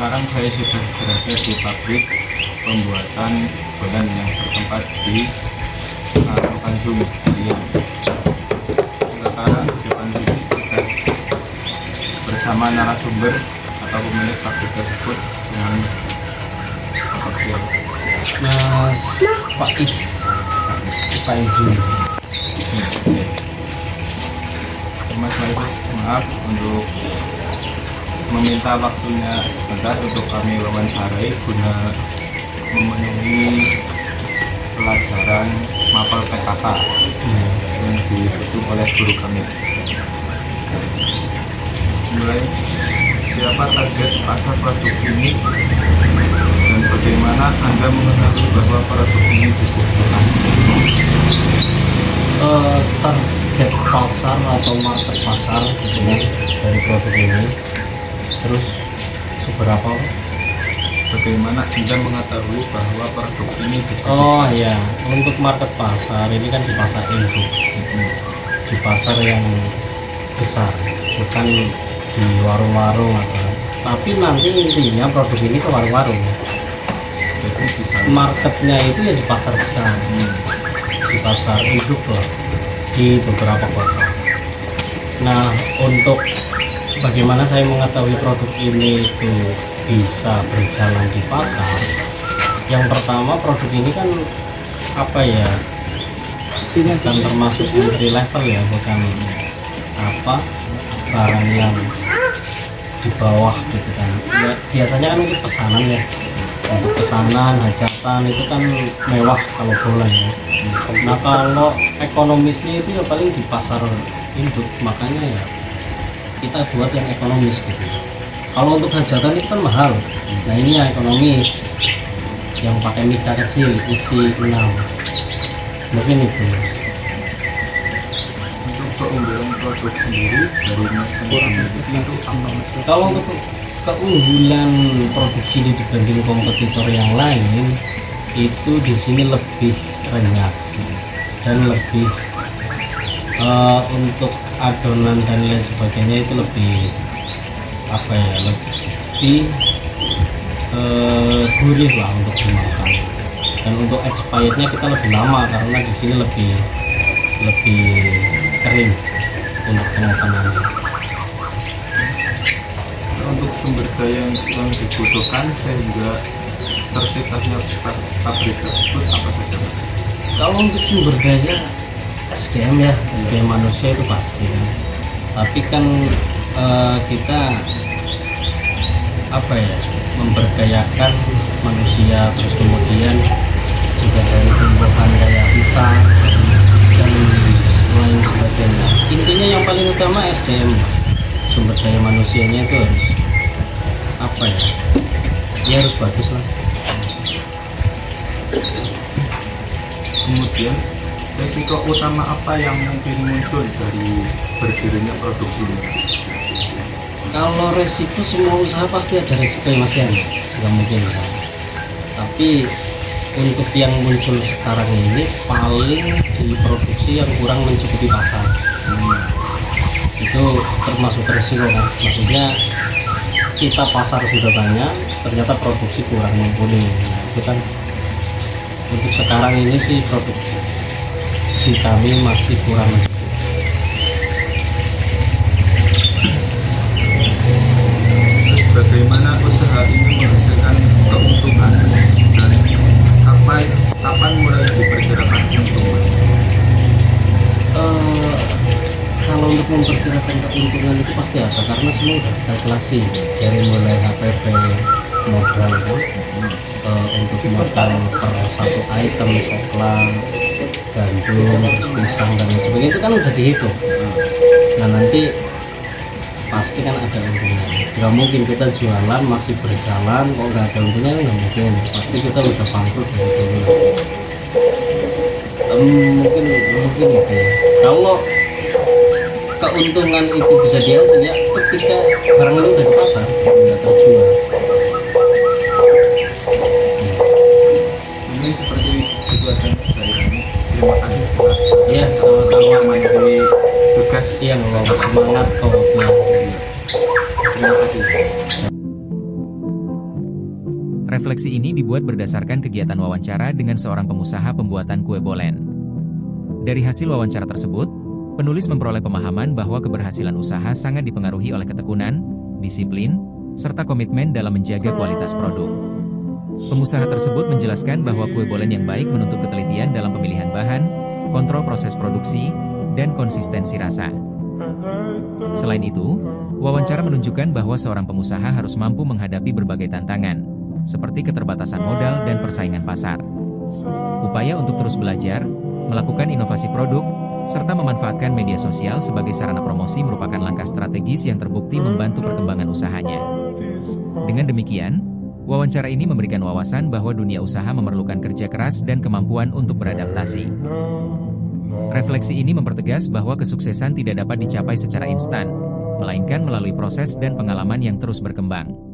Sekarang saya sudah berada di pabrik pembuatan bolan yang bertempat di Tanjung Liang. Sekarang di depan sini sudah bersama narasumber atau pemilik pabrik tersebut yang seperti Mas Faiz, Faizul. Mas Faiz, maaf untuk meminta waktunya sebentar untuk kami wawancarai guna memenuhi pelajaran mapel PKK yang diusung oleh guru kami. Mulai, siapa target pasar produk ini dan bagaimana Anda mengetahui bahwa produk ini dibutuhkan? Target pasar atau market pasar gitu ya, dari produk ini. Terus seberapa? Bagaimana Anda mengetahui bahwa produk ini dibutuhkan? Oh ya, untuk market pasar ini kan di pasar induk, di pasar yang besar, bukan di warung-warung atau. Tapi nanti intinya produk ini ke warung-warung. Jadi bisa Marketnya itu ya di pasar besar, di pasar induk lah, di beberapa kota. Nah, untuk bagaimana saya mengetahui produk ini itu bisa berjalan di pasar? Yang pertama, produk ini kan apa ya, bukan termasuk entry level ya, bukan apa barang yang di bawah gitu kan ya, biasanya kan untuk pesanan ya, untuk pesanan hajatan itu kan mewah kalau bola ya. Nah, kalau ekonomisnya itu ya paling di pasar induk, makanya ya kita buat yang ekonomis gitu. Kalau untuk hajatan itu kan mahal, nah ini yang ekonomis, yang pakai mika kecil isi 6, mungkin itu. untuk keunggulan produk sendiri dari Mas sendiri itu apa? Kalau untuk keunggulan produksi ini dibanding kompetitor yang lain, itu di sini lebih renyah dan lebih untuk adonan dan lain sebagainya itu lebih apa ya, lebih gurih lah untuk dimakan. Dan untuk expirednya kita lebih lama karena di sini lebih kering untuk pengopenannya. Untuk sumber daya yang dibutuhkan sehingga terciptanya pabrik tersebut apa saja? Kalau untuk sumber daya SDM ya, SDM manusia itu pasti kan. Tapi kan kita apa ya, memberdayakan manusia, terus kemudian juga dari tumbuhan kayak pisang dan lain sebagainya. Intinya yang paling utama SDM, sumber daya manusianya itu harus apa ya, ya harus bagus lah. Kemudian resiko utama apa yang mungkin muncul dari berdirinya produksi ini? Kalau resiko, semua usaha pasti ada resiko ya mas ya, nggak mungkin kan. Tapi untuk yang muncul sekarang ini paling di produksi yang kurang mencukupi pasar. Itu termasuk resiko kan, maksudnya kita pasar sudah banyak, ternyata produksi kurang mumpuni. Nah, itu kan untuk sekarang ini sih produksi kami masih kurang mencukupi. Bagaimana usaha ini menghasilkan keuntungan dan kapan mulai diperkirakan untung? Kalau untuk memperkirakan keuntungan itu pasti ada, karena semua udah kalkulasi dari mulai HPP modal kan, untuk modal per satu item, coklat, gandum, terus pisang dan lain sebagainya itu kan udah dihitung. Nah nanti pasti kan ada untungnya. Nggak mungkin kita jualan masih berjalan kok nggak ada untungnya, nggak mungkin. Pasti kita udah bangkrut gitu. Mungkin itu ya. Kalau keuntungan itu bisa dihasil ya ketika barang itu udah di pasar, udah terjual. Ini seperti itu aja dari kami. Terima kasih. Ya sama-sama. Memenuhi tugas Yang semangat kok. Terima kasih. Refleksi ini dibuat berdasarkan kegiatan wawancara dengan seorang pengusaha pembuatan kue bolen. Dari hasil wawancara tersebut, penulis memperoleh pemahaman bahwa keberhasilan usaha sangat dipengaruhi oleh ketekunan, disiplin, serta komitmen dalam menjaga kualitas produk. Pengusaha tersebut menjelaskan bahwa kue bolen yang baik menuntut ketelitian dalam pemilihan bahan, kontrol proses produksi, dan konsistensi rasa. Selain itu, wawancara menunjukkan bahwa seorang pengusaha harus mampu menghadapi berbagai tantangan, seperti keterbatasan modal dan persaingan pasar. Upaya untuk terus belajar, melakukan inovasi produk, serta memanfaatkan media sosial sebagai sarana promosi merupakan langkah strategis yang terbukti membantu perkembangan usahanya. Dengan demikian, wawancara ini memberikan wawasan bahwa dunia usaha memerlukan kerja keras dan kemampuan untuk beradaptasi. Refleksi ini mempertegas bahwa kesuksesan tidak dapat dicapai secara instan, melainkan melalui proses dan pengalaman yang terus berkembang.